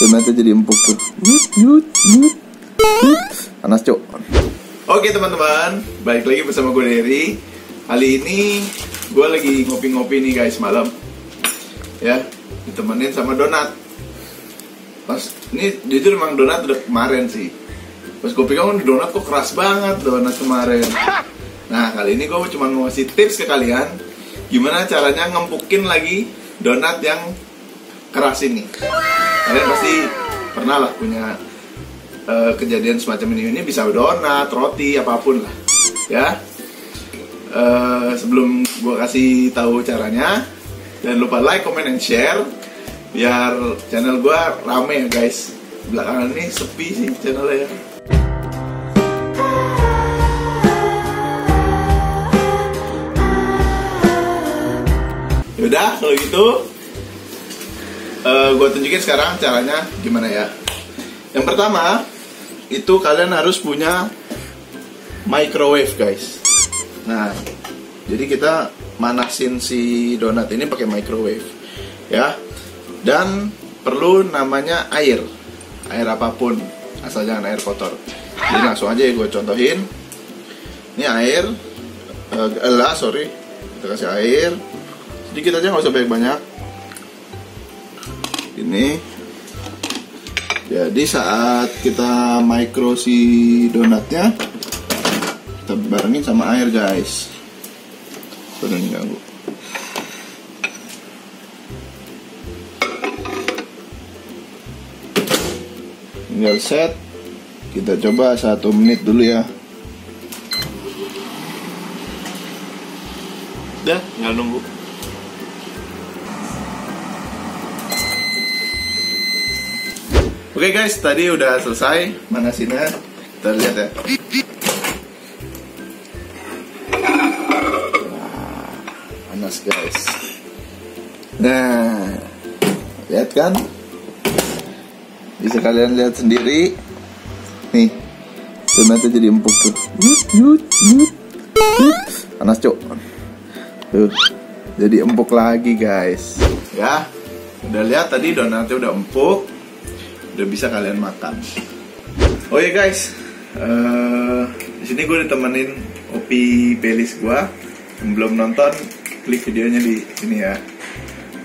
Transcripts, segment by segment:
donatnya jadi empuk tuh. Panas cok. Oke teman-teman, balik lagi bersama gue Dery. Kali ini gue lagi ngopi-ngopi nih guys malam. Ya, ditemenin sama donat. Pas ini jujur emang donat udah kemarin sih. Pas gue pegang donat kok keras banget donat kemarin. Nah kali ini gue cuma mau ngasih tips ke kalian gimana caranya ngempukin lagi donat yang keras ini. Kalian pasti pernah lah punya kejadian semacam ini bisa donat, roti, apapun lah ya. Sebelum gue kasih tahu caranya, jangan lupa like, comment, and share biar channel gue rame ya guys. Belakangan ini sepi sih channelnya ya. Yaudah kalau gitu gue tunjukin sekarang caranya gimana ya. Yang pertama itu kalian harus punya microwave guys. Nah jadi kita manasin si donat ini pakai microwave ya. Dan perlu namanya air apapun, asal jangan air kotor. Jadi langsung aja ya gue contohin. Ini air kita kasih air sedikit aja, nggak usah banyak-banyak. Ini jadi saat kita micro si donatnya, kita barengin sama air guys. Sudah ganggu. Tinggal set. Kita coba 1 menit dulu ya. Udah, tinggal nunggu. Oke guys, tadi udah selesai manasinnya. Kita lihat ya. Wah, panas guys. Nah, lihat kan? Bisa kalian lihat sendiri. Nih, donatnya jadi empuk tuh. Panas cok. Tuh, jadi empuk lagi guys. Ya, udah lihat tadi donatnya udah empuk. Udah bisa kalian makan. Oh ya guys, di sini gue ditemenin Opi Pelis gue. Yang belum nonton, klik videonya di sini ya.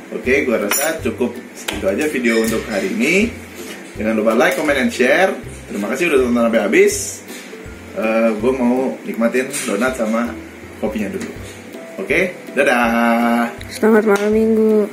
Oke, gue rasa cukup segitu aja video untuk hari ini. Jangan lupa like, comment, and share. Terima kasih udah tonton sampai habis. Gue mau nikmatin donat sama kopinya dulu. Oke, dadah. Selamat malam minggu.